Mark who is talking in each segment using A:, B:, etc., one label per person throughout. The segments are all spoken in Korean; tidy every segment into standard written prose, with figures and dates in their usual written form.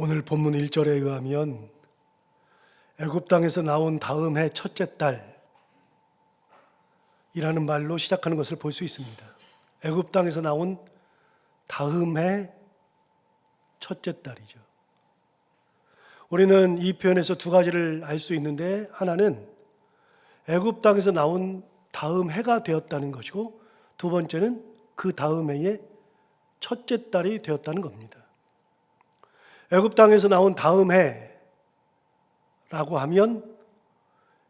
A: 오늘 본문 1절에 의하면 애굽 땅에서 나온 다음 해 첫째 달이라는 말로 시작하는 것을 볼 수 있습니다. 애굽 땅에서 나온 다음 해 첫째 달이죠. 우리는 이 표현에서 두 가지를 알 수 있는데, 하나는 애굽 땅에서 나온 다음 해가 되었다는 것이고, 두 번째는 그 다음 해의 첫째 달이 되었다는 겁니다. 애굽 땅에서 나온 다음 해라고 하면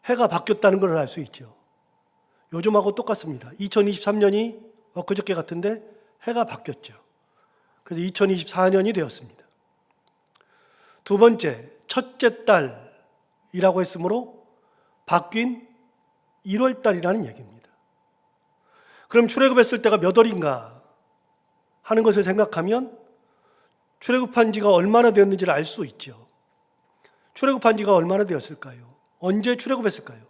A: 해가 바뀌었다는 걸 알 수 있죠. 요즘하고 똑같습니다. 2023년이 엊그저께 같은데 해가 바뀌었죠. 그래서 2024년이 되었습니다. 두 번째, 첫째 달이라고 했으므로 바뀐 1월 달이라는 얘기입니다. 그럼 출애굽했을 때가 몇 월인가 하는 것을 생각하면 출애굽한 지가 얼마나 되었는지를 알 수 있죠. 출애굽한 지가 얼마나 되었을까요? 언제 출애굽했을까요?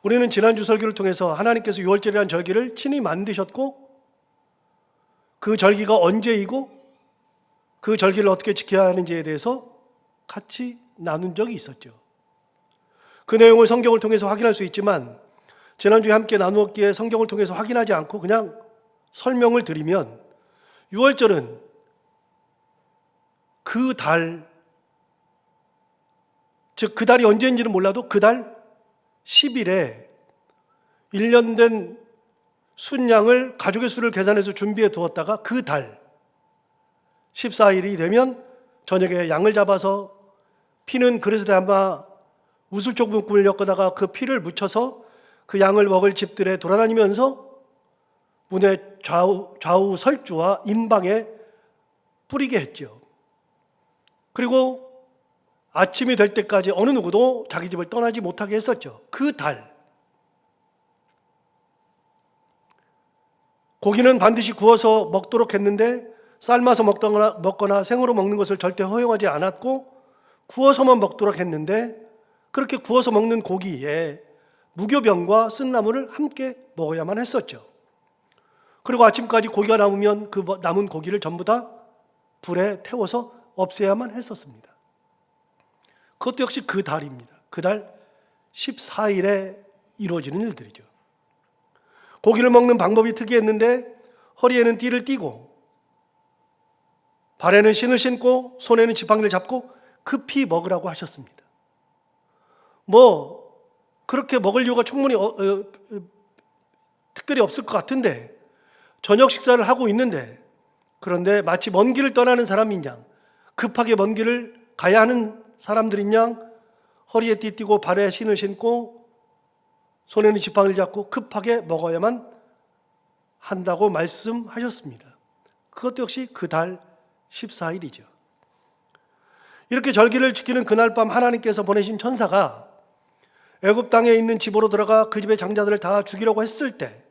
A: 우리는 지난주 설교를 통해서 하나님께서 유월절이라는 절기를 친히 만드셨고, 그 절기가 언제이고 그 절기를 어떻게 지켜야 하는지에 대해서 같이 나눈 적이 있었죠. 그 내용을 성경을 통해서 확인할 수 있지만, 지난주에 함께 나누었기에 성경을 통해서 확인하지 않고 그냥 설명을 드리면, 유월절은 그 달, 즉 그 달이 언제인지는 몰라도 그 달 10일에 1년 된 순양을, 가족의 수를 계산해서 준비해 두었다가 그 달 14일이 되면 저녁에 양을 잡아서 피는 그릇에 담아 우슬쪽 묶음을 엮어다가 그 피를 묻혀서 그 양을 먹을 집들에 돌아다니면서 문의 좌우 설주와 인방에 뿌리게 했죠. 그리고 아침이 될 때까지 어느 누구도 자기 집을 떠나지 못하게 했었죠. 그 달. 고기는 반드시 구워서 먹도록 했는데, 삶아서 먹거나 생으로 먹는 것을 절대 허용하지 않았고, 구워서만 먹도록 했는데, 그렇게 구워서 먹는 고기에 무교병과 쓴나물을 함께 먹어야만 했었죠. 그리고 아침까지 고기가 남으면 그 남은 고기를 전부 다 불에 태워서 없애야만 했었습니다. 그것도 역시 그 달입니다. 그 달 14일에 이루어지는 일들이죠. 고기를 먹는 방법이 특이했는데, 허리에는 띠를 띠고 발에는 신을 신고 손에는 지팡이를 잡고 급히 먹으라고 하셨습니다. 그렇게 먹을 이유가 충분히 특별히 없을 것 같은데, 저녁 식사를 하고 있는데, 그런데 마치 먼 길을 떠나는 사람인 양, 급하게 먼 길을 가야 하는 사람들인 양 허리에 띠 띠고 발에 신을 신고 손에는 지팡이를 잡고 급하게 먹어야만 한다고 말씀하셨습니다. 그것도 역시 그 달 14일이죠. 이렇게 절기를 지키는 그날 밤 하나님께서 보내신 천사가 애굽 땅에 있는 집으로 들어가 그 집의 장자들을 다 죽이려고 했을 때,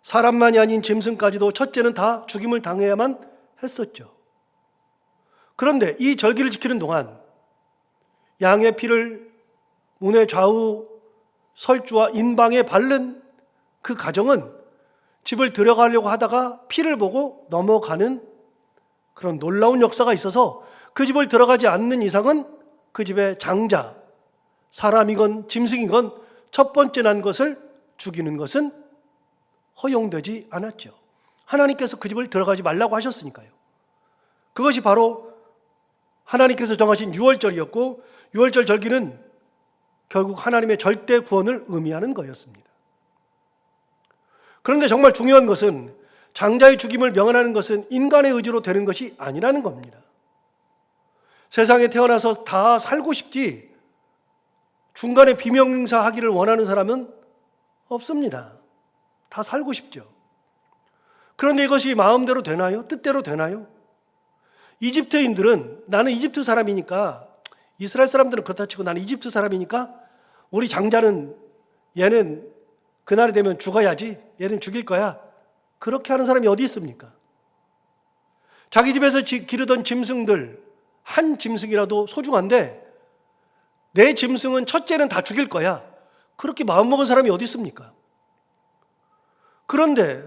A: 사람만이 아닌 짐승까지도 첫째는 다 죽임을 당해야만 했었죠. 그런데 이 절기를 지키는 동안 양의 피를 문의 좌우 설주와 인방에 바른 그 가정은 집을 들어가려고 하다가 피를 보고 넘어가는 그런 놀라운 역사가 있어서, 그 집을 들어가지 않는 이상은 그 집의 장자, 사람이건 짐승이건 첫 번째 난 것을 죽이는 것은 허용되지 않았죠. 하나님께서 그 집을 들어가지 말라고 하셨으니까요. 그것이 바로 하나님께서 정하신 유월절이었고, 유월절 절기는 결국 하나님의 절대 구원을 의미하는 거였습니다. 그런데 정말 중요한 것은, 장자의 죽임을 명하는 것은 인간의 의지로 되는 것이 아니라는 겁니다. 세상에 태어나서 다 살고 싶지 중간에 비명사하기를 원하는 사람은 없습니다. 다 살고 싶죠. 그런데 이것이 마음대로 되나요? 뜻대로 되나요? 이집트인들은, 나는 이집트 사람이니까, 이스라엘 사람들은 그렇다 치고 나는 이집트 사람이니까 우리 장자는, 얘는 그날이 되면 죽어야지, 얘는 죽일 거야, 그렇게 하는 사람이 어디 있습니까? 자기 집에서 기르던 짐승들 한 짐승이라도 소중한데, 내 짐승은 첫째는 다 죽일 거야, 그렇게 마음먹은 사람이 어디 있습니까? 그런데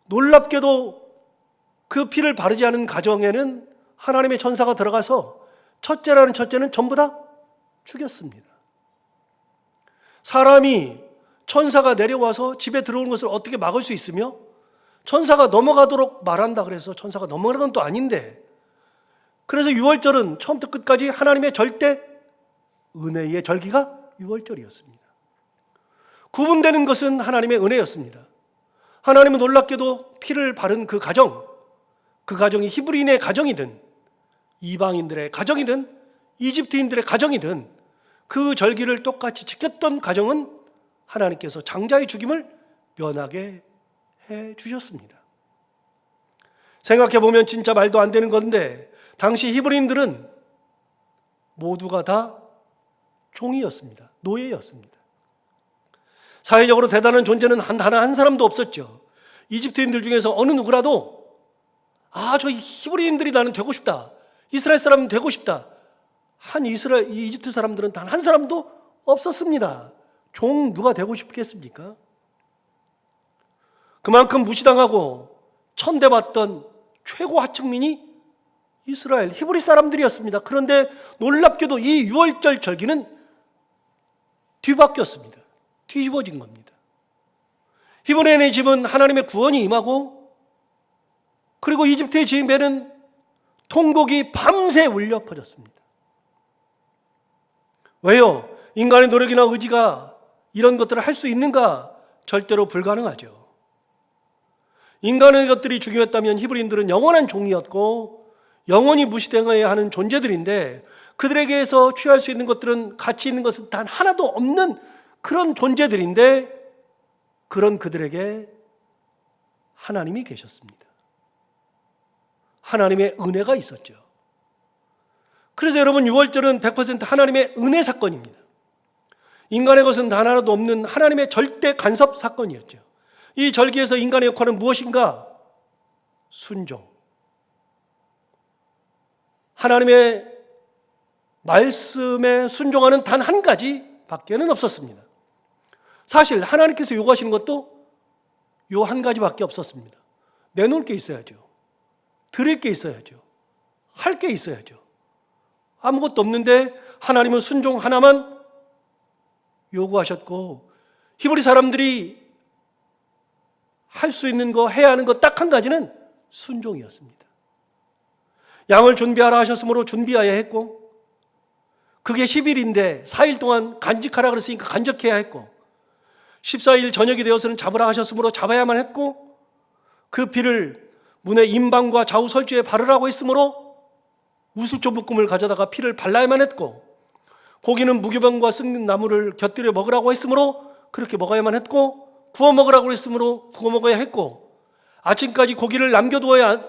A: 놀랍게도 그 피를 바르지 않은 가정에는 하나님의 천사가 들어가서 첫째라는 첫째는 전부 다 죽였습니다. 사람이 천사가 내려와서 집에 들어오는 것을 어떻게 막을 수 있으며 천사가 넘어가도록 말한다 그래서 천사가 넘어가는 건 또 아닌데, 그래서 유월절은 처음부터 끝까지 하나님의 절대 은혜의 절기가 유월절이었습니다. 구분되는 것은 하나님의 은혜였습니다. 하나님은 놀랍게도 피를 바른 그 가정이 히브리인의 가정이든 이방인들의 가정이든 이집트인들의 가정이든 그 절기를 똑같이 지켰던 가정은 하나님께서 장자의 죽임을 면하게 해 주셨습니다. 생각해 보면 진짜 말도 안 되는 건데, 당시 히브리인들은 모두가 다 종이었습니다. 노예였습니다. 사회적으로 대단한 존재는 단 한 사람도 없었죠. 이집트인들 중에서 어느 누구라도 저 히브리인들이 나는 되고 싶다, 이스라엘 사람 되고 싶다 한 이집트 사람들은 단 한 사람도 없었습니다. 종 누가 되고 싶겠습니까? 그만큼 무시당하고 천대받던 최고 하층민이 이스라엘 히브리 사람들이었습니다. 그런데 놀랍게도 이 유월절 절기는 뒤바뀌었습니다. 뒤집어진 겁니다. 히브리인의 집은 하나님의 구원이 임하고, 그리고 이집트의 집에는 통곡이 밤새 울려 퍼졌습니다. 왜요? 인간의 노력이나 의지가 이런 것들을 할 수 있는가? 절대로 불가능하죠. 인간의 것들이 중요했다면 히브리인들은 영원한 종이었고 영원히 무시당해야 하는 존재들인데, 그들에게서 취할 수 있는 것들은, 가치 있는 것은 단 하나도 없는 그런 존재들인데, 그런 그들에게 하나님이 계셨습니다. 하나님의 은혜가 있었죠. 그래서 여러분, 유월절은 100% 하나님의 은혜 사건입니다. 인간의 것은 단 하나도 없는 하나님의 절대 간섭 사건이었죠. 이 절기에서 인간의 역할은 무엇인가? 순종. 하나님의 말씀에 순종하는 단 한 가지 밖에는 없었습니다. 사실 하나님께서 요구하시는 것도 요 한 가지밖에 없었습니다. 내놓을 게 있어야죠. 드릴 게 있어야죠. 할 게 있어야죠. 아무것도 없는데 하나님은 순종 하나만 요구하셨고, 히브리 사람들이 할 수 있는 거, 해야 하는 거 딱 한 가지는 순종이었습니다. 양을 준비하라 하셨으므로 준비해야 했고, 그게 10일인데 4일 동안 간직하라 그랬으니까 간직해야 했고, 14일 저녁이 되어서는 잡으라 하셨으므로 잡아야만 했고, 그 피를 문의 임방과 좌우 설주에 바르라고 했으므로 우슬조 묶음을 가져다가 피를 발라야만 했고, 고기는 무교병과 썩는 나무를 곁들여 먹으라고 했으므로 그렇게 먹어야만 했고, 구워 먹으라고 했으므로 구워 먹어야 했고, 아침까지 고기를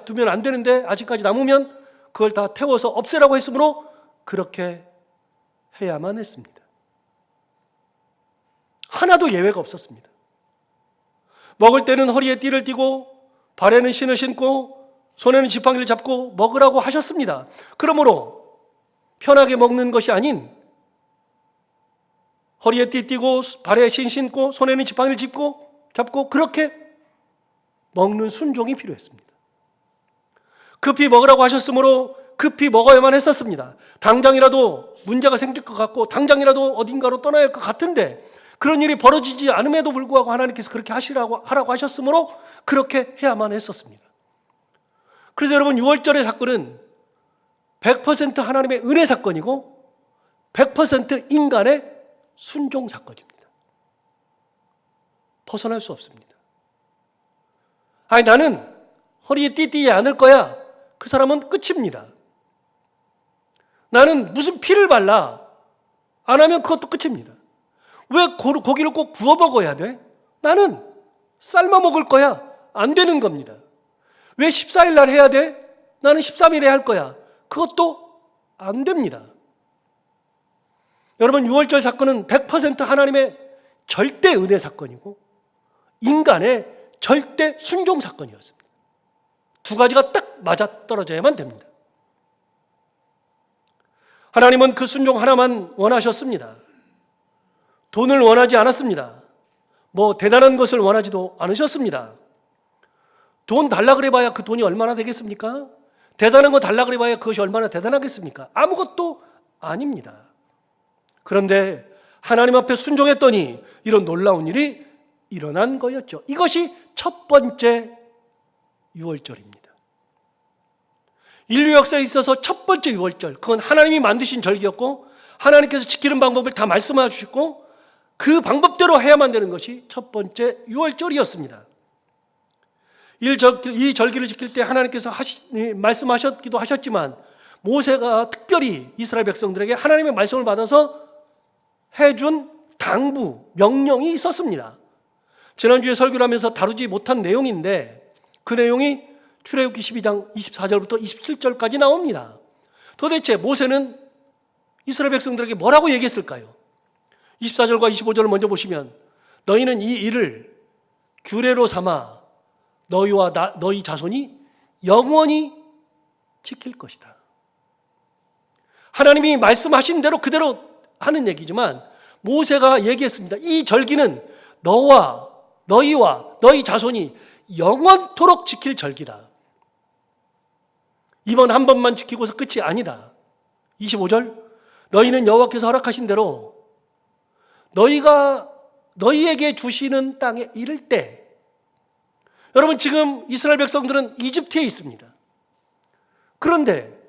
A: 두면 안 되는데 아침까지 남으면 그걸 다 태워서 없애라고 했으므로 그렇게 해야만 했습니다. 하나도 예외가 없었습니다. 먹을 때는 허리에 띠를 띠고 발에는 신을 신고 손에는 지팡이를 잡고 먹으라고 하셨습니다. 그러므로 편하게 먹는 것이 아닌, 허리에 띠 띠고 발에 신 신고 손에는 지팡이를 잡고 그렇게 먹는 순종이 필요했습니다. 급히 먹으라고 하셨으므로 급히 먹어야만 했었습니다. 당장이라도 문제가 생길 것 같고 당장이라도 어딘가로 떠나야 할 것 같은데, 그런 일이 벌어지지 않음에도 불구하고 하나님께서 그렇게 하라고 하셨으므로 그렇게 해야만 했었습니다. 그래서 여러분, 6월절의 사건은 100% 하나님의 은혜 사건이고 100% 인간의 순종 사건입니다. 벗어날 수 없습니다. 나는 허리에 띠띠지 않을 거야, 그 사람은 끝입니다. 나는 무슨 피를 발라, 안 하면 그것도 끝입니다. 왜 고기를 꼭 구워 먹어야 돼? 나는 삶아 먹을 거야, 안 되는 겁니다. 왜 14일 날 해야 돼? 나는 13일에 할 거야, 그것도 안 됩니다. 여러분, 6월절 사건은 100% 하나님의 절대 은혜 사건이고 인간의 절대 순종 사건이었습니다. 두 가지가 딱 맞아떨어져야만 됩니다. 하나님은 그 순종 하나만 원하셨습니다. 돈을 원하지 않았습니다. 대단한 것을 원하지도 않으셨습니다. 돈 달라 그래 봐야 그 돈이 얼마나 되겠습니까? 대단한 거 달라 그래봐야 그것이 얼마나 대단하겠습니까? 아무것도 아닙니다. 그런데 하나님 앞에 순종했더니 이런 놀라운 일이 일어난 거였죠. 이것이 첫 번째 유월절입니다. 인류 역사에 있어서 첫 번째 유월절, 그건 하나님이 만드신 절기였고 하나님께서 지키는 방법을 다 말씀해 주셨고 그 방법대로 해야만 되는 것이 첫 번째 유월절이었습니다. 이 절기를 지킬 때 하나님께서 말씀하셨기도 하셨지만 모세가 특별히 이스라엘 백성들에게 하나님의 말씀을 받아서 해준 당부, 명령이 있었습니다. 지난주에 설교를 하면서 다루지 못한 내용인데 그 내용이 출애굽기 12장 24절부터 27절까지 나옵니다. 도대체 모세는 이스라엘 백성들에게 뭐라고 얘기했을까요? 24절과 25절을 먼저 보시면 너희는 이 일을 규례로 삼아 너희와 너희 자손이 영원히 지킬 것이다. 하나님이 말씀하신 대로 그대로 하는 얘기지만 모세가 얘기했습니다. 이 절기는 너희와 너희 자손이 영원토록 지킬 절기다. 이번 한 번만 지키고서 끝이 아니다. 25절 너희는 여호와께서 허락하신 대로 너희에게 주시는 땅에 이를 때, 여러분 지금 이스라엘 백성들은 이집트에 있습니다. 그런데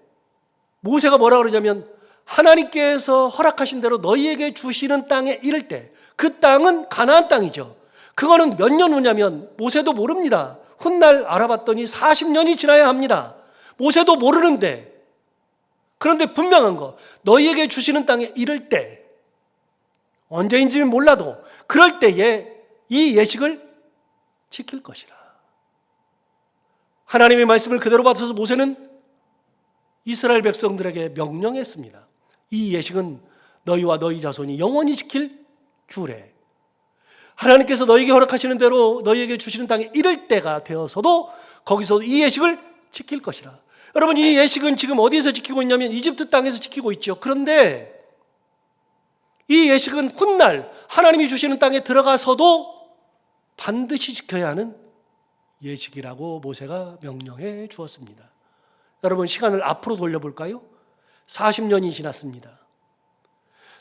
A: 모세가 뭐라 그러냐면 하나님께서 허락하신 대로 너희에게 주시는 땅에 이를 때, 그 땅은 가나안 땅이죠. 그거는 몇 년 후냐면 모세도 모릅니다. 훗날 알아봤더니 40년이 지나야 합니다. 모세도 모르는데, 그런데 분명한 거, 너희에게 주시는 땅에 이를 때, 언제인지는 몰라도 그럴 때에 이 예식을 지킬 것이라. 하나님의 말씀을 그대로 받아서 모세는 이스라엘 백성들에게 명령했습니다. 이 예식은 너희와 너희 자손이 영원히 지킬 규례. 하나님께서 너희에게 허락하시는 대로 너희에게 주시는 땅에 이를 때가 되어서도 거기서 이 예식을 지킬 것이라. 여러분 이 예식은 지금 어디에서 지키고 있냐면 이집트 땅에서 지키고 있죠. 그런데 이 예식은 훗날 하나님이 주시는 땅에 들어가서도 반드시 지켜야 하는 예식이라고 모세가 명령해 주었습니다. 여러분 시간을 앞으로 돌려볼까요? 40년이 지났습니다.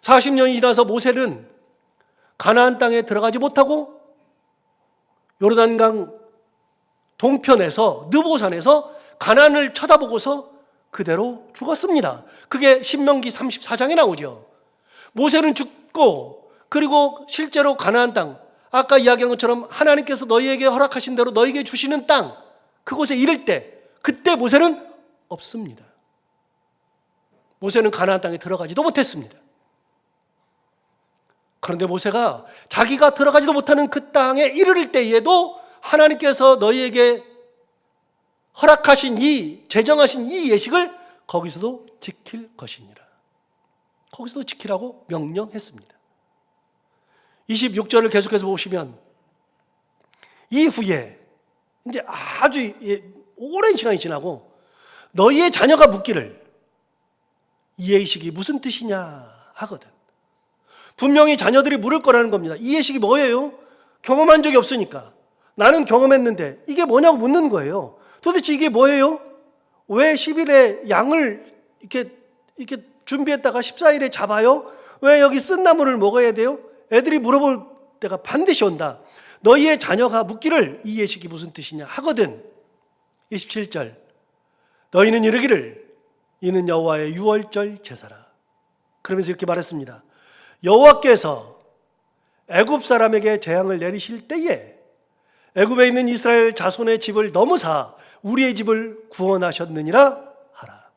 A: 40년이 지나서 모세는 가나안 땅에 들어가지 못하고 요르단강 동편에서 느보산에서 가나안을 쳐다보고서 그대로 죽었습니다. 그게 신명기 34장에 나오죠. 모세는 죽고 그리고 실제로 가나안 땅, 아까 이야기한 것처럼 하나님께서 너희에게 허락하신 대로 너희에게 주시는 땅, 그곳에 이를 때 그때 모세는 없습니다. 모세는 가나안 땅에 들어가지도 못했습니다. 그런데 모세가 자기가 들어가지도 못하는 그 땅에 이르를 때에도 하나님께서 너희에게 허락하신 제정하신 이 예식을 거기서도 지킬 것이니라. 거기서도 지키라고 명령했습니다. 26절을 계속해서 보시면 이후에 이제 아주 오랜 시간이 지나고 너희의 자녀가 묻기를 이 예식이 무슨 뜻이냐 하거든. 분명히 자녀들이 물을 거라는 겁니다. 이 예식이 뭐예요? 경험한 적이 없으니까. 나는 경험했는데 이게 뭐냐고 묻는 거예요. 도대체 이게 뭐예요? 왜 10일에 양을 이렇게 준비했다가 14일에 잡아요? 왜 여기 쓴 나물을 먹어야 돼요? 애들이 물어볼 때가 반드시 온다. 너희의 자녀가 묻기를 이 예식이 무슨 뜻이냐 하거든. 27절 너희는 이르기를 이는 여호와의 유월절 제사라. 그러면서 이렇게 말했습니다. 여호와께서 애굽 사람에게 재앙을 내리실 때에 애굽에 있는 이스라엘 자손의 집을 넘어사 우리의 집을 구원하셨느니라 하라.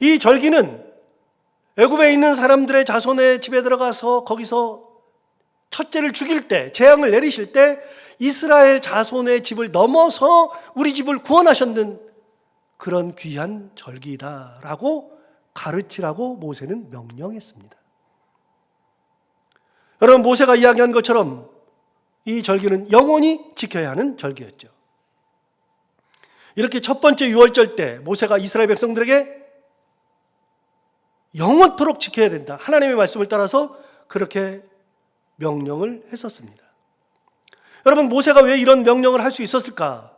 A: 이 절기는 애굽에 있는 사람들의 자손의 집에 들어가서 거기서 첫째를 죽일 때, 재앙을 내리실 때 이스라엘 자손의 집을 넘어서 우리 집을 구원하셨는 그런 귀한 절기다라고 가르치라고 모세는 명령했습니다. 여러분 모세가 이야기한 것처럼 이 절기는 영원히 지켜야 하는 절기였죠. 이렇게 첫 번째 유월절 때 모세가 이스라엘 백성들에게 영원토록 지켜야 된다. 하나님의 말씀을 따라서 그렇게 명령을 했었습니다. 여러분 모세가 왜 이런 명령을 할 수 있었을까?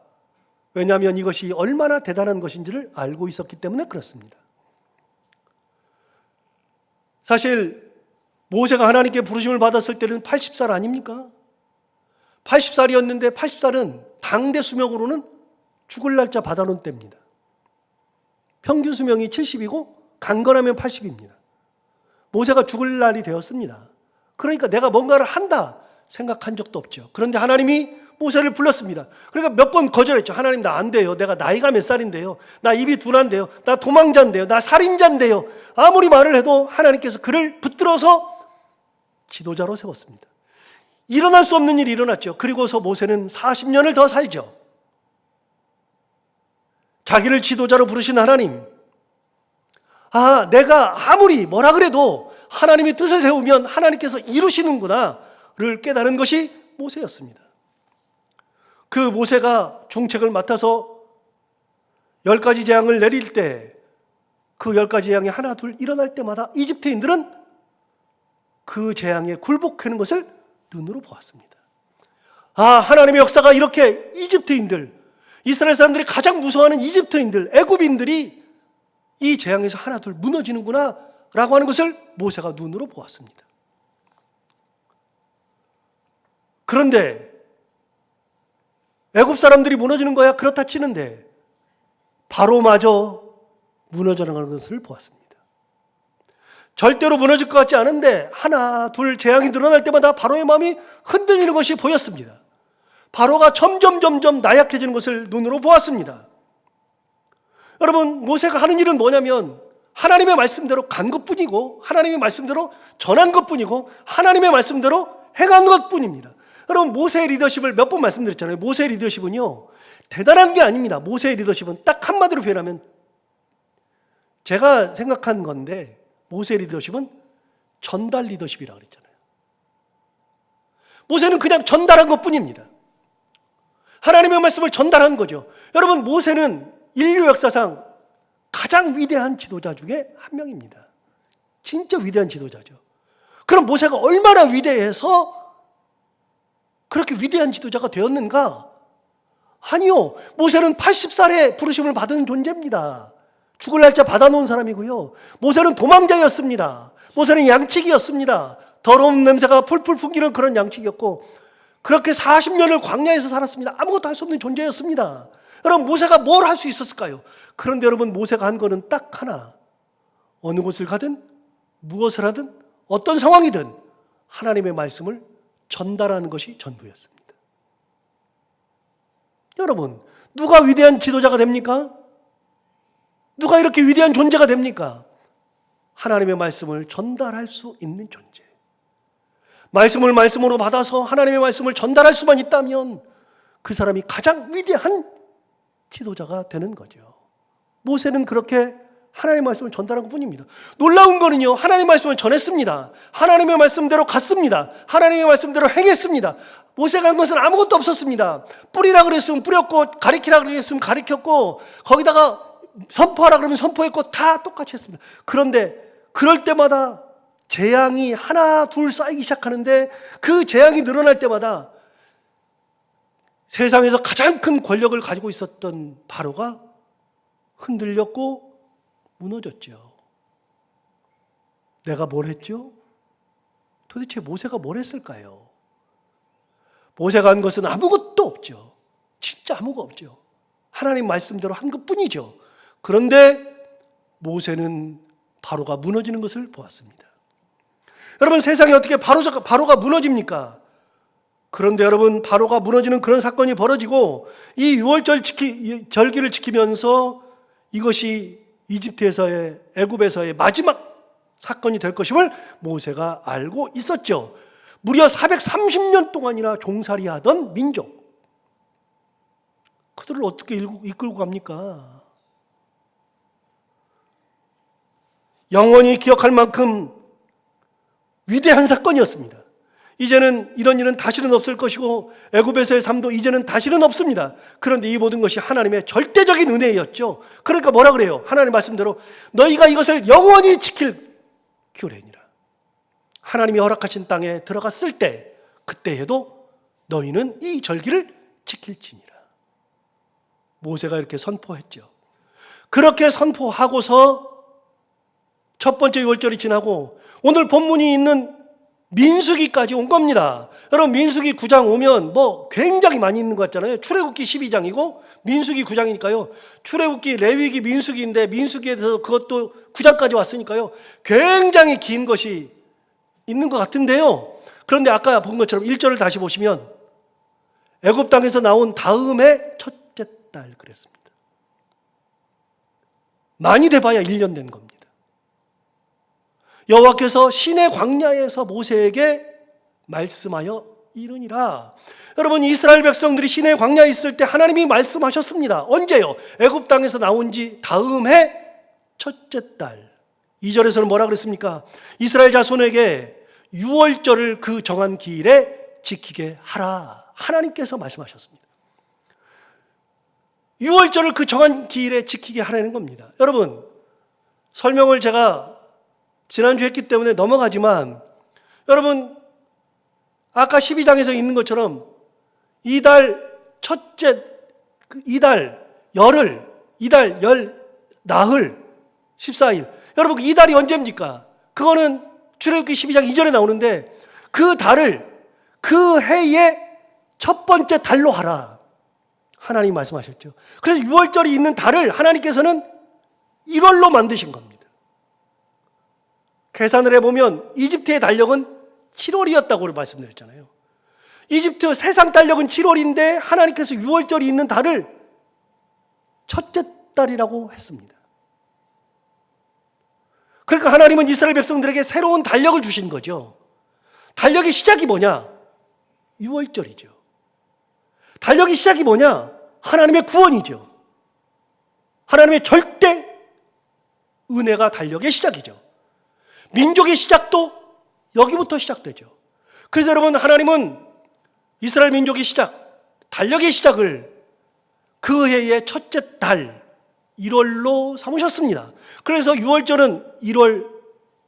A: 왜냐하면 이것이 얼마나 대단한 것인지를 알고 있었기 때문에 그렇습니다. 사실 모세가 하나님께 부르심을 받았을 때는 80살 아닙니까? 80살이었는데 80살은 당대 수명으로는 죽을 날짜 받아놓은 때입니다. 평균 수명이 70이고 강건하면 80입니다. 모세가 죽을 날이 되었습니다. 그러니까 내가 뭔가를 한다 생각한 적도 없죠. 그런데 하나님이 모세를 불렀습니다. 그러니까 몇 번 거절했죠. 하나님 나 안 돼요. 내가 나이가 몇 살인데요. 나 입이 둔한데요. 나 도망자인데요. 나 살인자인데요. 아무리 말을 해도 하나님께서 그를 붙들어서 지도자로 세웠습니다. 일어날 수 없는 일이 일어났죠. 그리고서 모세는 40년을 더 살죠. 자기를 지도자로 부르신 하나님, 내가 아무리 뭐라 그래도 하나님의 뜻을 세우면 하나님께서 이루시는구나를 깨달은 것이 모세였습니다. 그 모세가 중책을 맡아서 10가지 재앙을 내릴 때 그 10가지 재앙이 하나 둘 일어날 때마다 이집트인들은 그 재앙에 굴복하는 것을 눈으로 보았습니다. 하나님의 역사가 이렇게 이집트인들, 이스라엘 사람들이 가장 무서워하는 이집트인들, 애굽인들이 이 재앙에서 하나 둘 무너지는구나 라고 하는 것을 모세가 눈으로 보았습니다. 그런데 애굽 사람들이 무너지는 거야 그렇다 치는데 바로마저 무너져 나가는 것을 보았습니다. 절대로 무너질 것 같지 않은데 하나 둘 재앙이 늘어날 때마다 바로의 마음이 흔들리는 것이 보였습니다. 바로가 점점 나약해지는 것을 눈으로 보았습니다. 여러분, 모세가 하는 일은 뭐냐면 하나님의 말씀대로 간 것뿐이고 하나님의 말씀대로 전한 것뿐이고 하나님의 말씀대로 행한 것뿐입니다. 여러분, 모세의 리더십을 몇 번 말씀드렸잖아요. 모세의 리더십은요 대단한 게 아닙니다. 모세의 리더십은 딱 한마디로 표현하면, 제가 생각한 건데 모세의 리더십은 전달 리더십이라고 그랬잖아요. 모세는 그냥 전달한 것뿐입니다. 하나님의 말씀을 전달한 거죠. 여러분, 모세는 인류 역사상 가장 위대한 지도자 중에 한 명입니다. 진짜 위대한 지도자죠. 그럼 모세가 얼마나 위대해서 그렇게 위대한 지도자가 되었는가? 아니요. 모세는 80살에 부르심을 받은 존재입니다. 죽을 날짜 받아놓은 사람이고요. 모세는 도망자였습니다. 모세는 양치기였습니다. 더러운 냄새가 풀풀 풍기는 그런 양치기였고, 그렇게 40년을 광야에서 살았습니다. 아무것도 할 수 없는 존재였습니다. 여러분, 모세가 뭘 할 수 있었을까요? 그런데 여러분, 모세가 한 거는 딱 하나. 어느 곳을 가든 무엇을 하든 어떤 상황이든 하나님의 말씀을 전달하는 것이 전부였습니다. 여러분, 누가 위대한 지도자가 됩니까? 누가 이렇게 위대한 존재가 됩니까? 하나님의 말씀을 전달할 수 있는 존재. 말씀을 말씀으로 받아서 하나님의 말씀을 전달할 수만 있다면 그 사람이 가장 위대한 지도자가 되는 거죠. 모세는 그렇게 하나님의 말씀을 전달한 것뿐입니다. 놀라운 거는요, 하나님의 말씀을 전했습니다. 하나님의 말씀대로 갔습니다. 하나님의 말씀대로 행했습니다. 모세가 한 것은 아무것도 없었습니다. 뿌리라 그랬으면 뿌렸고, 가리키라 그랬으면 가리켰고, 거기다가 선포하라 그러면 선포했고, 다 똑같이 했습니다. 그런데 그럴 때마다 재앙이 하나 둘 쌓이기 시작하는데, 그 재앙이 늘어날 때마다 세상에서 가장 큰 권력을 가지고 있었던 바로가 흔들렸고 무너졌죠. 내가 뭘 했죠? 도대체 모세가 뭘 했을까요? 모세가 한 것은 아무것도 없죠. 진짜 아무것도 없죠. 하나님 말씀대로 한 것뿐이죠. 그런데 모세는 바로가 무너지는 것을 보았습니다. 여러분, 세상에 어떻게 바로가 무너집니까? 그런데 여러분, 바로가 무너지는 그런 사건이 벌어지고, 이 유월절 절기를 지키면서 이것이 이집트에서의, 애굽에서의 마지막 사건이 될 것임을 모세가 알고 있었죠. 무려 430년 동안이나 종살이하던 민족, 그들을 어떻게 이끌고 갑니까? 영원히 기억할 만큼 위대한 사건이었습니다. 이제는 이런 일은 다시는 없을 것이고, 애굽에서의 삶도 이제는 다시는 없습니다. 그런데 이 모든 것이 하나님의 절대적인 은혜였죠. 그러니까 뭐라 그래요? 하나님 말씀대로 너희가 이것을 영원히 지킬 규례니라. 하나님이 허락하신 땅에 들어갔을 때, 그때에도 너희는 이 절기를 지킬지니라. 모세가 이렇게 선포했죠. 그렇게 선포하고서 첫 번째 유월절이 지나고 오늘 본문이 있는 민수기까지 온 겁니다. 여러분 민수기 9장 오면 뭐 굉장히 많이 있는 것 같잖아요. 출애굽기 12장이고 민수기 9장이니까요. 출애굽기, 레위기, 민수기인데 민수기에 대해서 그것도 9장까지 왔으니까요. 굉장히 긴 것이 있는 것 같은데요. 그런데 아까 본 것처럼 1절을 다시 보시면 애굽 땅에서 나온 다음에 첫째 딸 그랬습니다. 많이 돼봐야 1년 된 겁니다. 여호와께서 시내 광야에서 모세에게 말씀하여 이르니라. 여러분 이스라엘 백성들이 시내 광야에 있을 때 하나님이 말씀하셨습니다. 언제요? 애굽 땅에서 나온 지 다음 해 첫째 달. 2절에서는 뭐라 그랬습니까? 이스라엘 자손에게 유월절을 그 정한 기일에 지키게 하라. 하나님께서 말씀하셨습니다. 유월절을 그 정한 기일에 지키게 하라는 겁니다. 여러분 설명을 제가 지난주 했기 때문에 넘어가지만 여러분 아까 12장에서 있는 것처럼 이달 첫째, 이달 열흘, 이달 열 나흘 14일. 여러분 이 달이 언제입니까? 그거는 출애굽기 12장 이전에 나오는데 그 달을 그 해의 첫 번째 달로 하라. 하나님 말씀하셨죠. 그래서 6월절이 있는 달을 하나님께서는 1월로 만드신 겁니다. 계산을 해보면 이집트의 달력은 7월이었다고 말씀드렸잖아요. 이집트 세상 달력은 7월인데 하나님께서 6월절이 있는 달을 첫째 달이라고 했습니다. 그러니까 하나님은 이스라엘 백성들에게 새로운 달력을 주신 거죠. 달력의 시작이 뭐냐? 6월절이죠. 달력의 시작이 뭐냐? 하나님의 구원이죠. 하나님의 절대 은혜가 달력의 시작이죠. 민족의 시작도 여기부터 시작되죠. 그래서 여러분 하나님은 이스라엘 민족의 시작, 달력의 시작을 그 해의 첫째 달 1월로 삼으셨습니다. 그래서 6월절은 1월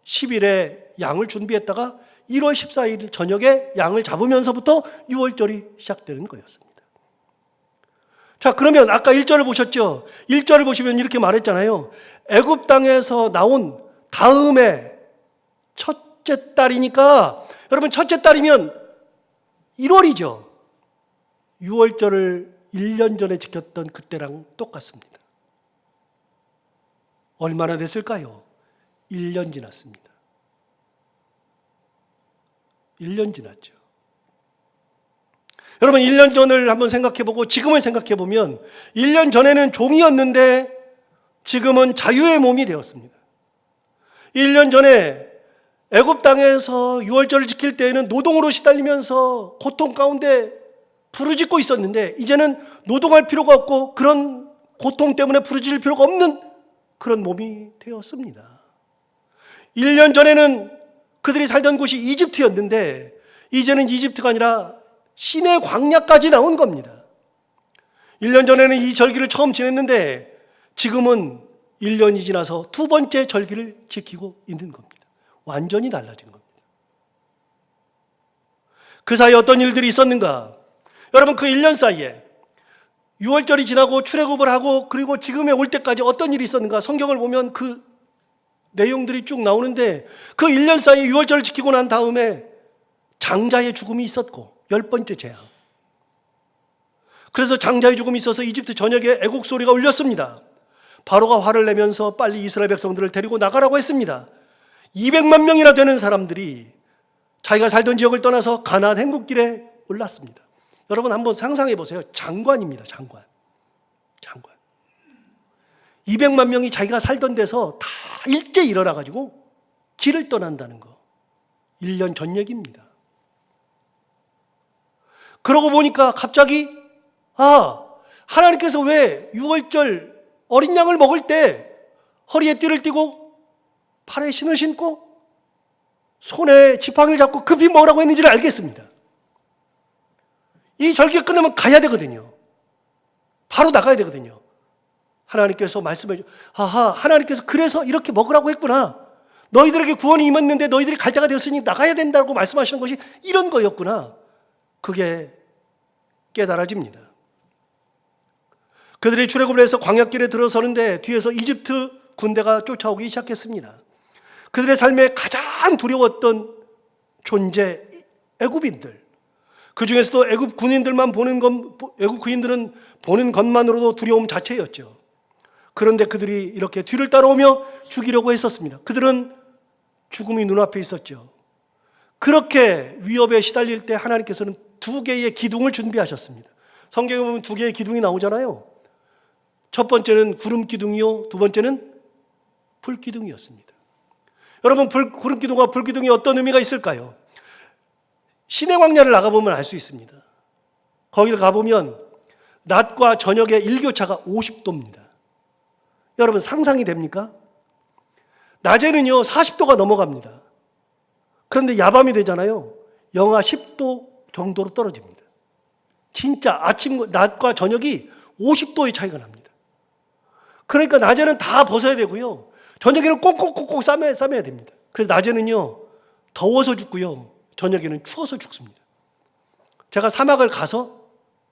A: 10일에 양을 준비했다가 1월 14일 저녁에 양을 잡으면서부터 6월절이 시작되는 거였습니다. 자, 그러면 아까 1절을 보셨죠? 1절을 보시면 이렇게 말했잖아요. 애굽 땅에서 나온 다음에 첫째 달이니까 여러분 첫째 달이면 1월이죠. 6월절을 1년 전에 지켰던 그때랑 똑같습니다. 얼마나 됐을까요? 1년 지났습니다. 1년 지났죠. 여러분 1년 전을 한번 생각해보고 지금을 생각해보면 1년 전에는 종이었는데 지금은 자유의 몸이 되었습니다. 1년 전에 애굽 땅에서 6월절을 지킬 때에는 노동으로 시달리면서 고통 가운데 부르짖고 있었는데 이제는 노동할 필요가 없고 그런 고통 때문에 부르짖을 필요가 없는 그런 몸이 되었습니다. 1년 전에는 그들이 살던 곳이 이집트였는데 이제는 이집트가 아니라 시내 광야까지 나온 겁니다. 1년 전에는 이 절기를 처음 지냈는데 지금은 1년이 지나서 두 번째 절기를 지키고 있는 겁니다. 완전히 달라진 겁니다. 그 사이에 어떤 일들이 있었는가? 여러분 그 1년 사이에 6월절이 지나고 출애굽을 하고 그리고 지금에 올 때까지 어떤 일이 있었는가? 성경을 보면 그 내용들이 쭉 나오는데 그 1년 사이에 6월절을 지키고 난 다음에 장자의 죽음이 있었고 10번째 재앙. 그래서 장자의 죽음이 있어서 이집트 전역에 애곡 소리가 울렸습니다. 바로가 화를 내면서 빨리 이스라엘 백성들을 데리고 나가라고 했습니다. 200만 명이나 되는 사람들이 자기가 살던 지역을 떠나서 가나안 행국길에 올랐습니다. 여러분 한번 상상해 보세요. 장관입니다. 장관. 200만 명이 자기가 살던 데서 다 일제히 일어나가지고 길을 떠난다는 거. 1년 전 얘기입니다. 그러고 보니까 갑자기 하나님께서 왜 6월절 어린 양을 먹을 때 허리에 띠를 띠고 팔에 신을 신고 손에 지팡이를 잡고 급히 먹으라고 했는지를 알겠습니다. 이 절기가 끝나면 가야 되거든요. 바로 나가야 되거든요. 하나님께서 말씀해 하나님께서 그래서 이렇게 먹으라고 했구나. 너희들에게 구원이 임했는데 너희들이 갈 때가 되었으니 나가야 된다고 말씀하시는 것이 이런 거였구나. 그게 깨달아집니다. 그들이 출애굽을 해서 광야길에 들어서는데 뒤에서 이집트 군대가 쫓아오기 시작했습니다. 그들의 삶에 가장 두려웠던 존재 애굽인들, 그 중에서도 애굽 군인들은 보는 것만으로도 두려움 자체였죠. 그런데 그들이 이렇게 뒤를 따라오며 죽이려고 했었습니다. 그들은 죽음이 눈앞에 있었죠. 그렇게 위협에 시달릴 때 하나님께서는 두 개의 기둥을 준비하셨습니다. 성경에 보면 두 개의 기둥이 나오잖아요. 첫 번째는 구름 기둥이요, 두 번째는 불 기둥이었습니다. 여러분, 구름 기둥과 불 기둥이 어떤 의미가 있을까요? 시내 광야를 나가보면 알 수 있습니다. 거기를 가보면 낮과 저녁의 일교차가 50도입니다. 여러분, 상상이 됩니까? 낮에는요 40도가 넘어갑니다. 그런데 야밤이 되잖아요. 영하 10도 정도로 떨어집니다. 진짜 낮과 저녁이 50도의 차이가 납니다. 그러니까 낮에는 다 벗어야 되고요, 저녁에는 꼭꼭꼭꼭 싸매야 됩니다. 그래서 낮에는요 더워서 죽고요, 저녁에는 추워서 죽습니다. 제가 사막을 가서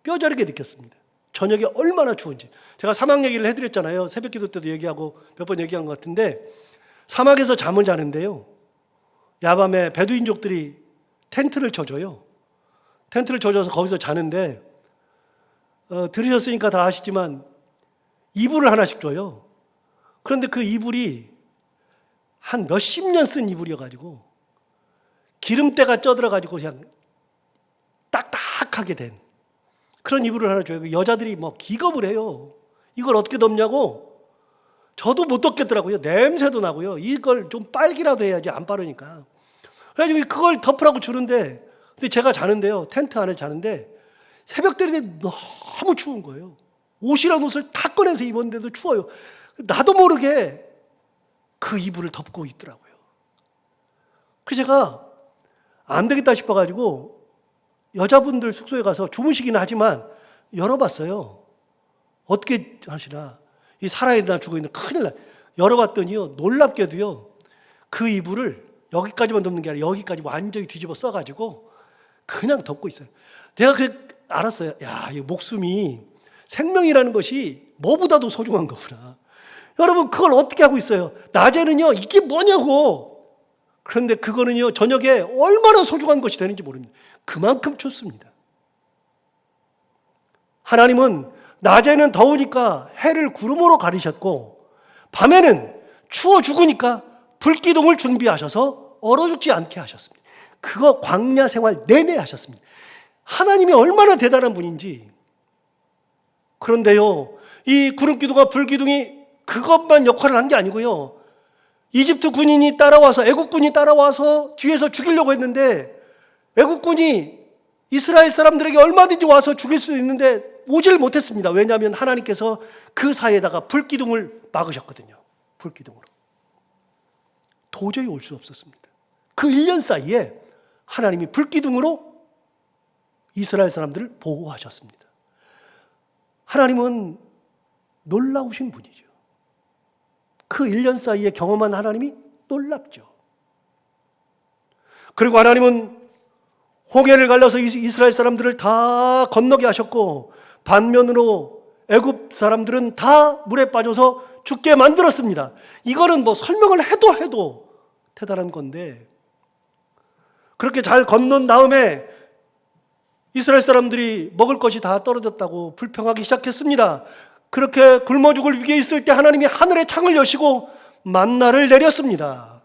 A: 뼈저리게 느꼈습니다. 저녁에 얼마나 추운지. 제가 사막 얘기를 해드렸잖아요. 새벽기도 때도 얘기하고 몇 번 얘기한 것 같은데, 사막에서 잠을 자는데요, 야밤에 베두인족들이 텐트를 쳐줘요. 텐트를 쳐줘서 거기서 자는데, 들으셨으니까 다 아시지만 이불을 하나씩 줘요. 그런데 그 이불이 한 몇십 년 쓴 이불이어가지고 기름때가 쪄들어가지고 그냥 딱딱하게 된 그런 이불을 하나 줘요. 여자들이 뭐 기겁을 해요. 이걸 어떻게 덮냐고. 저도 못 덮겠더라고요. 냄새도 나고요. 이걸 좀 빨기라도 해야지, 안 빠르니까. 그래가지고 그걸 덮으라고 주는데, 근데 제가 자는데요, 텐트 안에 자는데 새벽 되는데 너무 추운 거예요. 옷이란 옷을 다 꺼내서 입었는데도 추워요. 나도 모르게 그 이불을 덮고 있더라고요. 그래서 제가 안 되겠다 싶어가지고 여자분들 숙소에 가서 주무시긴 하지만 열어봤어요. 어떻게 하시나. 이 살아있나 죽어있나 큰일 나. 열어봤더니요, 놀랍게도요, 그 이불을 여기까지만 덮는 게 아니라 여기까지 완전히 뒤집어 써가지고 그냥 덮고 있어요. 제가 알았어요. 야, 이 목숨이, 생명이라는 것이 뭐보다도 소중한 거구나. 여러분, 그걸 어떻게 하고 있어요? 낮에는요, 이게 뭐냐고. 그런데 그거는요, 저녁에 얼마나 소중한 것이 되는지 모릅니다. 그만큼 춥습니다. 하나님은 낮에는 더우니까 해를 구름으로 가리셨고, 밤에는 추워 죽으니까 불기둥을 준비하셔서 얼어 죽지 않게 하셨습니다. 그거 광야 생활 내내 하셨습니다. 하나님이 얼마나 대단한 분인지. 그런데요, 이 구름기둥과 불기둥이 그것만 역할을 한 게 아니고요, 이집트 군인이 따라와서, 애국군이 따라와서 뒤에서 죽이려고 했는데, 애국군이 이스라엘 사람들에게 얼마든지 와서 죽일 수 있는데 오질 못했습니다. 왜냐하면 하나님께서 그 사이에다가 불기둥을 막으셨거든요. 불기둥으로. 도저히 올 수 없었습니다. 그 1년 사이에 하나님이 불기둥으로 이스라엘 사람들을 보호하셨습니다. 하나님은 놀라우신 분이죠. 그 1년 사이에 경험한 하나님이 놀랍죠. 그리고 하나님은 홍해를 갈라서 이스라엘 사람들을 다 건너게 하셨고, 반면으로 애굽 사람들은 다 물에 빠져서 죽게 만들었습니다. 이거는 뭐 설명을 해도 대단한 건데, 그렇게 잘 건넌 다음에 이스라엘 사람들이 먹을 것이 다 떨어졌다고 불평하기 시작했습니다. 그렇게 굶어 죽을 위기에 있을 때 하나님이 하늘의 창을 여시고 만나를 내렸습니다.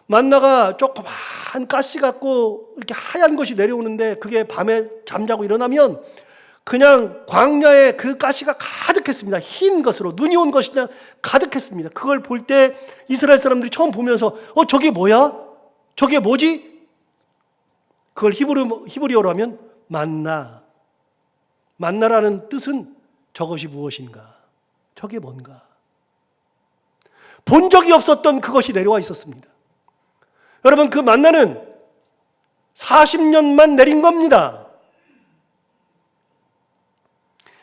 A: 만나가 조그만 가시 같고 이렇게 하얀 것이 내려오는데, 그게 밤에 잠자고 일어나면 그냥 광야에 그 가시가 가득했습니다. 흰 것으로, 눈이 온 것이 그냥 가득했습니다. 그걸 볼 때 이스라엘 사람들이 처음 보면서 저게 뭐야? 저게 뭐지? 그걸 히브리어로 하면 만나. 만나라는 뜻은 저것이 무엇인가? 저게 뭔가? 본 적이 없었던 그것이 내려와 있었습니다. 여러분, 그 만나는 40년만 내린 겁니다.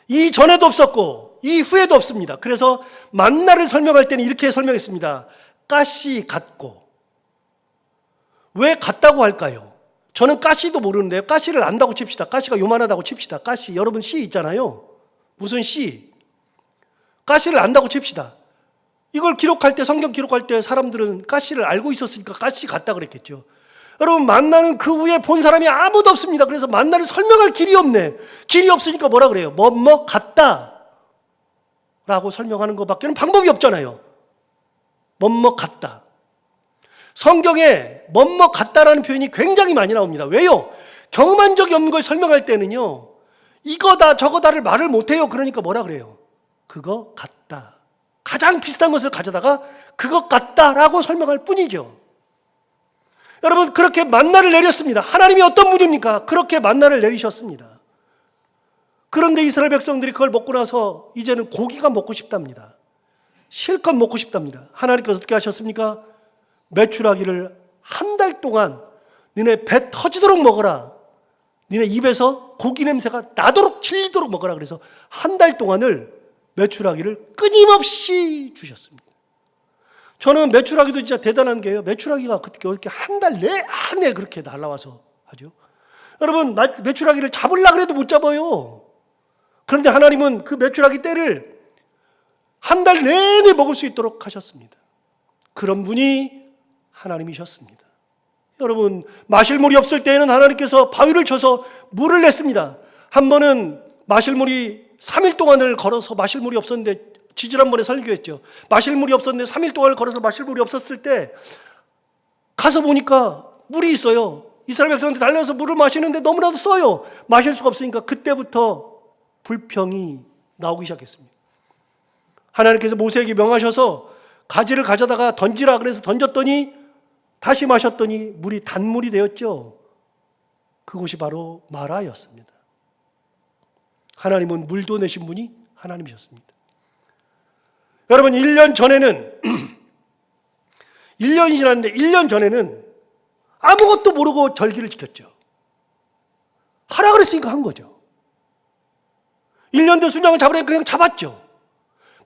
A: 이전에도 없었고 이후에도 없습니다. 그래서 만나를 설명할 때는 이렇게 설명했습니다. 가시 같고. 왜 같다고 할까요? 저는 가시도 모르는데요. 가시를 안다고 칩시다. 가시가 요만하다고 칩시다. 가시, 여러분 씨 있잖아요. 무슨 씨? 가시를 안다고 칩시다. 이걸 기록할 때, 성경 기록할 때 사람들은 가시를 알고 있었으니까 가시 같다 그랬겠죠. 여러분, 만나는 그 후에 본 사람이 아무도 없습니다. 그래서 만나를 설명할 길이 없네. 길이 없으니까 뭐라 그래요? 뭐뭐 같다 라고 설명하는 것밖에는 방법이 없잖아요. 뭐뭐 같다. 성경에 뭐뭐 같다라는 표현이 굉장히 많이 나옵니다. 왜요? 경험한 적이 없는 걸 설명할 때는요, 이거다 저거다를 말을 못해요. 그러니까 뭐라 그래요? 그거 같다. 가장 비슷한 것을 가져다가 그것 같다라고 설명할 뿐이죠. 여러분, 그렇게 만나를 내렸습니다. 하나님이 어떤 분입니까? 그렇게 만나를 내리셨습니다. 그런데 이스라엘 백성들이 그걸 먹고 나서 이제는 고기가 먹고 싶답니다. 실컷 먹고 싶답니다. 하나님께서 어떻게 하셨습니까? 메추라기를 한 달 동안 너네 배 터지도록 먹어라. 너네 입에서 고기 냄새가 나도록 질리도록 먹어라. 그래서 한 달 동안을 메추라기를 끊임없이 주셨습니다. 저는 메추라기도 진짜 대단한 게요. 메추라기가 그렇게 한 달 내내 그렇게 날아와서 하죠. 여러분, 메추라기를 잡으려고 해도 못 잡아요. 그런데 하나님은 그 메추라기 떼를 한 달 내내 먹을 수 있도록 하셨습니다. 그런 분이 하나님이셨습니다. 여러분, 마실 물이 없을 때에는 하나님께서 바위를 쳐서 물을 냈습니다. 한 번은 마실 물이 3일 동안을 걸어서 마실 물이 없었는데, 지지난번에 설교했죠. 마실 물이 없었는데 3일 동안을 걸어서 마실 물이 없었을 때 가서 보니까 물이 있어요. 이스라엘 백성들 달려서 물을 마시는데 너무나도 써요. 마실 수가 없으니까 그때부터 불평이 나오기 시작했습니다. 하나님께서 모세에게 명하셔서 가지를 가져다가 던지라 그래서 던졌더니 다시 마셨더니 물이 단물이 되었죠. 그곳이 바로 마라였습니다. 하나님은 물도 내신 분이 하나님이셨습니다. 여러분, 1년 전에는 1년이 지났는데 1년 전에는 아무것도 모르고 절기를 지켰죠. 하라 그랬으니까 한 거죠. 1년 된 순양을 잡으려니까 그냥 잡았죠.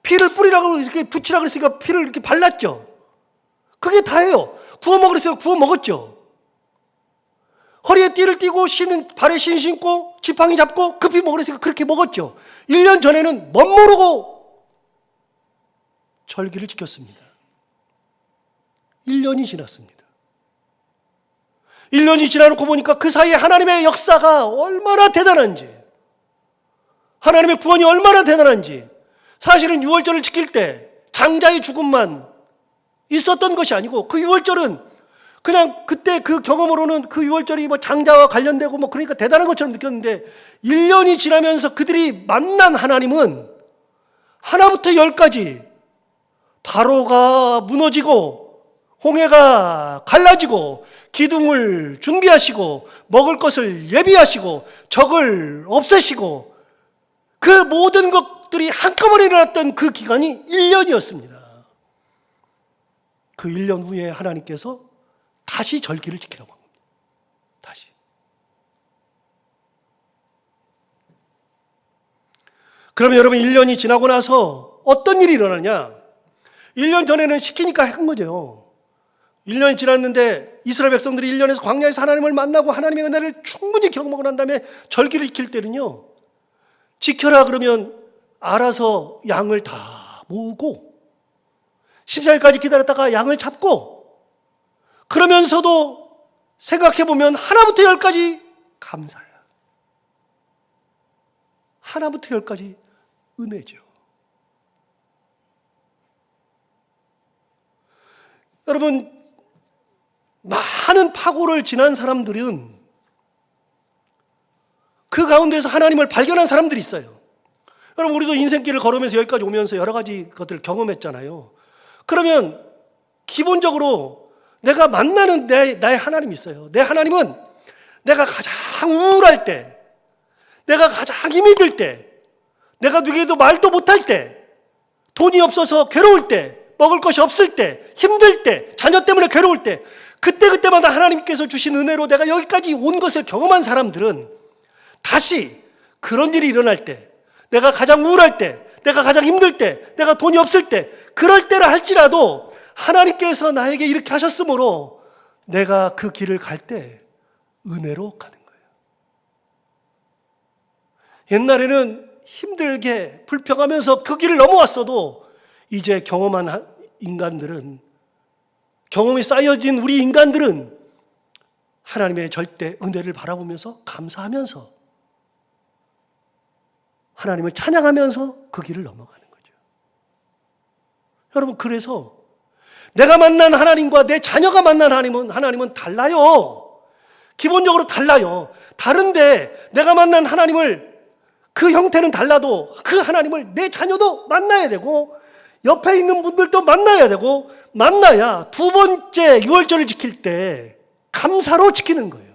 A: 피를 뿌리라고 이렇게 붙이라고 그랬으니까 피를 이렇게 발랐죠. 그게 다예요. 구워 먹으랬어요. 구워 먹었죠. 허리에 띠를 띠고 발에 신 신고 지팡이 잡고 급히 먹으랬으니까 그렇게 먹었죠. 1년 전에는 멋모르고 절기를 지켰습니다. 1년이 지났습니다. 1년이 지나놓고 보니까 그 사이에 하나님의 역사가 얼마나 대단한지, 하나님의 구원이 얼마나 대단한지, 사실은 유월절을 지킬 때 장자의 죽음만 있었던 것이 아니고 그 유월절은 그냥 그때 그 경험으로는 그 유월절이 뭐 장자와 관련되고 뭐 그러니까 대단한 것처럼 느꼈는데 1년이 지나면서 그들이 만난 하나님은 하나부터 열까지 바로가 무너지고 홍해가 갈라지고 기둥을 준비하시고 먹을 것을 예비하시고 적을 없애시고 그 모든 것들이 한꺼번에 일어났던 그 기간이 1년이었습니다. 그 1년 후에 하나님께서 다시 절기를 지키라고 합니다. 다시. 그러면 여러분, 1년이 지나고 나서 어떤 일이 일어나냐? 1년 전에는 시키니까 한 거죠. 1년이 지났는데 이스라엘 백성들이 1년에서 광야에서 하나님을 만나고 하나님의 은혜를 충분히 경험하고 난 다음에 절기를 지킬 때는요, 지켜라 그러면 알아서 양을 다 모으고 14일까지 기다렸다가 양을 잡고, 그러면서도 생각해보면 하나부터 열까지 감사야. 하나부터 열까지 은혜죠. 여러분, 많은 파고를 지난 사람들은 그 가운데서 하나님을 발견한 사람들이 있어요. 여러분, 우리도 인생길을 걸으면서 여기까지 오면서 여러 가지 것들을 경험했잖아요. 그러면 기본적으로 내가 만나는 나의 하나님이 있어요. 내 하나님은 내가 가장 우울할 때, 내가 가장 힘이 들 때, 내가 누구에도 말도 못할 때, 돈이 없어서 괴로울 때, 먹을 것이 없을 때, 힘들 때, 자녀 때문에 괴로울 때, 그때마다 하나님께서 주신 은혜로 내가 여기까지 온 것을 경험한 사람들은 다시 그런 일이 일어날 때, 내가 가장 우울할 때, 내가 가장 힘들 때, 내가 돈이 없을 때, 그럴 때라 할지라도 하나님께서 나에게 이렇게 하셨으므로 내가 그 길을 갈 때 은혜로 가는 거예요. 옛날에는 힘들게 불평하면서 그 길을 넘어왔어도 이제 경험한 인간들은, 경험이 쌓여진 우리 인간들은 하나님의 절대 은혜를 바라보면서 감사하면서 하나님을 찬양하면서 그 길을 넘어가는 거죠. 여러분, 그래서 내가 만난 하나님과 내 자녀가 만난 하나님은 달라요. 기본적으로 달라요. 다른데 내가 만난 하나님을, 그 형태는 달라도 그 하나님을 내 자녀도 만나야 되고 옆에 있는 분들도 만나야 되고, 만나야 두 번째 유월절을 지킬 때 감사로 지키는 거예요.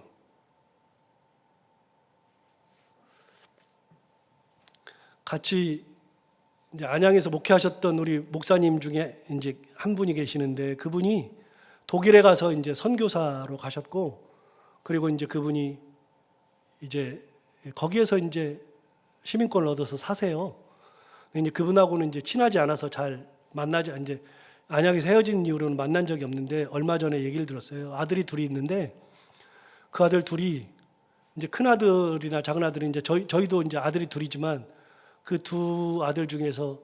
A: 같이 이제 안양에서 목회하셨던 우리 목사님 중에 이제 한 분이 계시는데, 그분이 독일에 가서 이제 선교사로 가셨고, 그리고 이제 그분이 이제 거기에서 이제 시민권을 얻어서 사세요. 근데 이제 그분하고는 이제 친하지 않아서 잘 만나지, 이제 안양에서 헤어진 이후로는 만난 적이 없는데, 얼마 전에 얘기를 들었어요. 아들이 둘이 있는데 그 아들 둘이 이제 큰 아들이나 작은 아들이 이제 저희도 이제 아들이 둘이지만 그 두 아들 중에서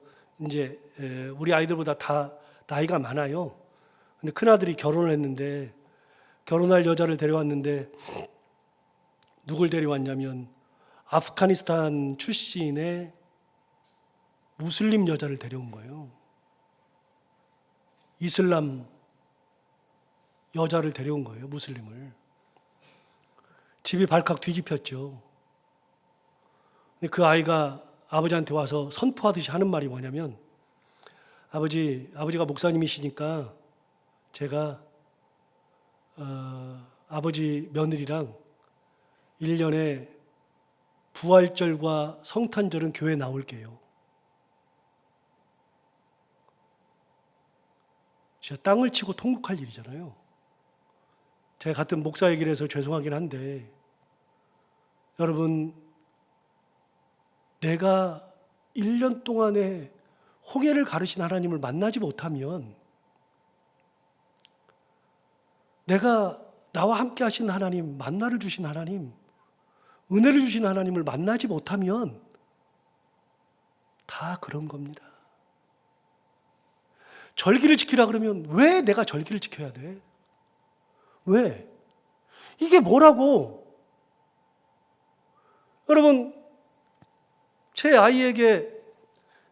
A: 이제 우리 아이들보다 다 나이가 많아요. 근데 큰 아들이 결혼을 했는데, 결혼할 여자를 데려왔는데 누굴 데려왔냐면 아프가니스탄 출신의 무슬림 여자를 데려온 거예요. 이슬람 여자를 데려온 거예요, 무슬림을. 집이 발칵 뒤집혔죠. 근데 그 아이가 아버지한테 와서 선포하듯이 하는 말이 뭐냐면, 아버지가 목사님이시니까 제가 아버지 며느리랑 1년에 부활절과 성탄절은 교회 나올게요. 진짜 땅을 치고 통곡할 일이잖아요. 제가 같은 목사 얘기를 해서 죄송하긴 한데, 여러분, 내가 1년 동안에 홍해를 가르신 하나님을 만나지 못하면, 내가 나와 함께 하신 하나님, 만나를 주신 하나님, 은혜를 주신 하나님을 만나지 못하면 다 그런 겁니다. 절기를 지키라 그러면 왜 내가 절기를 지켜야 돼? 왜? 이게 뭐라고? 여러분, 제 아이에게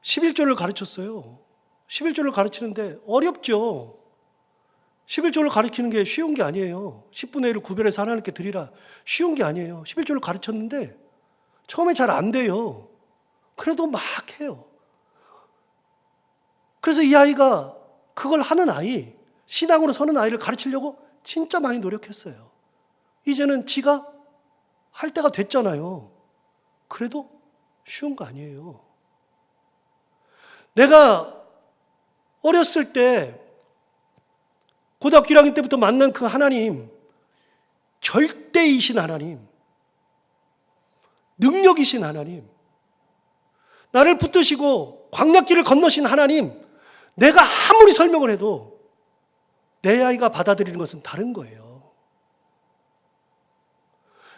A: 11조를 가르쳤어요. 11조를 가르치는데 어렵죠. 11조를 가르치는 게 쉬운 게 아니에요. 10분의 1을 구별해서 하나님께 드리라. 쉬운 게 아니에요. 11조를 가르쳤는데 처음에 잘 안 돼요. 그래도 막 해요. 그래서 이 아이가 그걸 하는 아이, 신앙으로 서는 아이를 가르치려고 진짜 많이 노력했어요. 이제는 지가 할 때가 됐잖아요. 그래도 쉬운 거 아니에요. 내가 어렸을 때 고등학교 1학년 때부터 만난 그 하나님, 절대이신 하나님, 능력이신 하나님, 나를 붙드시고 광야길을 건너신 하나님, 내가 아무리 설명을 해도 내 아이가 받아들이는 것은 다른 거예요.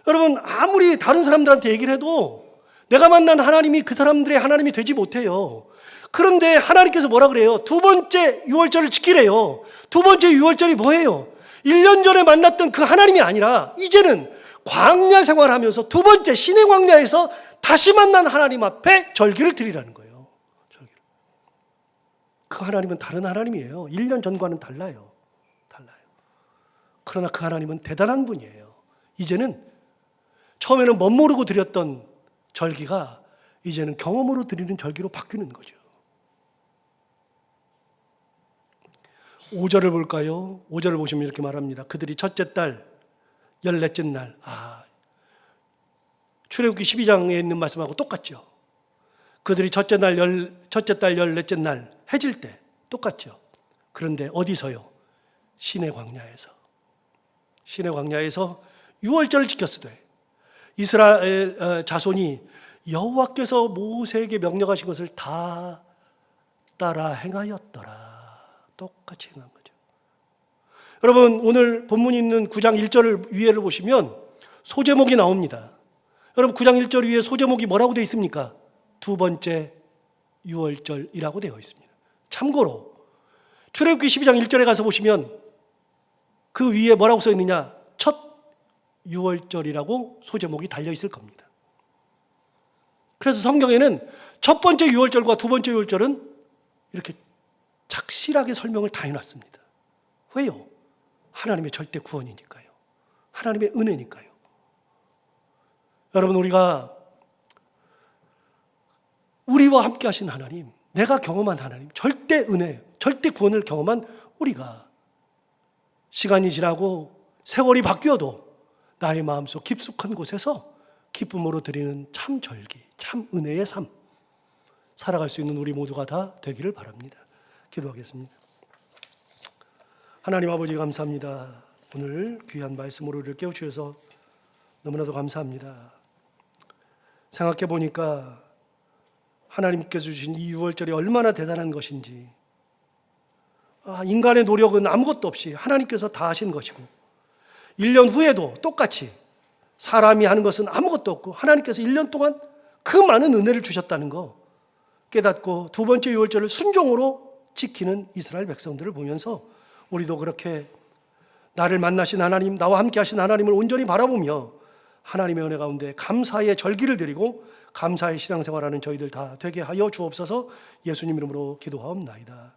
A: 여러분, 아무리 다른 사람들한테 얘기를 해도 내가 만난 하나님이 그 사람들의 하나님이 되지 못해요. 그런데 하나님께서 뭐라 그래요? 두 번째 유월절을 지키래요. 두 번째 유월절이 뭐예요? 1년 전에 만났던 그 하나님이 아니라 이제는 광야 생활하면서 두 번째 신의 광야에서 다시 만난 하나님 앞에 절기를 드리라는 거예요. 절기를. 그 하나님은 다른 하나님이에요. 1년 전과는 달라요. 그러나 그 하나님은 대단한 분이에요. 이제는 처음에는 멋모르고 드렸던 절기가 이제는 경험으로 드리는 절기로 바뀌는 거죠. 5절을 볼까요? 5절을 보시면 이렇게 말합니다. 그들이 첫째 달 14째 날, 출애굽기 12장에 있는 말씀하고 똑같죠. 그들이 첫째 달 14째 날 해질 때 똑같죠. 그런데 어디서요? 신의 광야에서 유월절을 지켰으되 이스라엘 자손이 여호와께서 모세에게 명령하신 것을 다 따라 행하였더라. 똑같이 행한 거죠. 여러분, 오늘 본문이 있는 9장 1절 위에를 보시면 소제목이 나옵니다. 여러분, 9장 1절 위에 소제목이 뭐라고 되어 있습니까? 두 번째 유월절이라고 되어 있습니다. 참고로 출애굽기 12장 1절에 가서 보시면 그 위에 뭐라고 써 있느냐? 첫 유월절이라고 소제목이 달려 있을 겁니다. 그래서 성경에는 첫 번째 유월절과 두 번째 유월절은 이렇게 착실하게 설명을 다 해놨습니다. 왜요? 하나님의 절대 구원이니까요. 하나님의 은혜니까요. 여러분, 우리와 함께 하신 하나님, 내가 경험한 하나님, 절대 은혜, 절대 구원을 경험한 우리가 시간이 지나고 세월이 바뀌어도 나의 마음속 깊숙한 곳에서 기쁨으로 드리는 참 절기, 참 은혜의 삶 살아갈 수 있는 우리 모두가 다 되기를 바랍니다. 기도하겠습니다. 하나님 아버지, 감사합니다. 오늘 귀한 말씀으로 우리를 깨우치셔서 너무나도 감사합니다. 생각해 보니까 하나님께서 주신 이 유월절이 얼마나 대단한 것인지, 인간의 노력은 아무것도 없이 하나님께서 다 하신 것이고 1년 후에도 똑같이 사람이 하는 것은 아무것도 없고 하나님께서 1년 동안 그 많은 은혜를 주셨다는 거 깨닫고 두 번째 유월절을 순종으로 지키는 이스라엘 백성들을 보면서 우리도 그렇게 나를 만나신 하나님, 나와 함께 하신 하나님을 온전히 바라보며 하나님의 은혜 가운데 감사의 절기를 드리고 감사의 신앙생활하는 저희들 다 되게 하여 주옵소서. 예수님 이름으로 기도하옵나이다.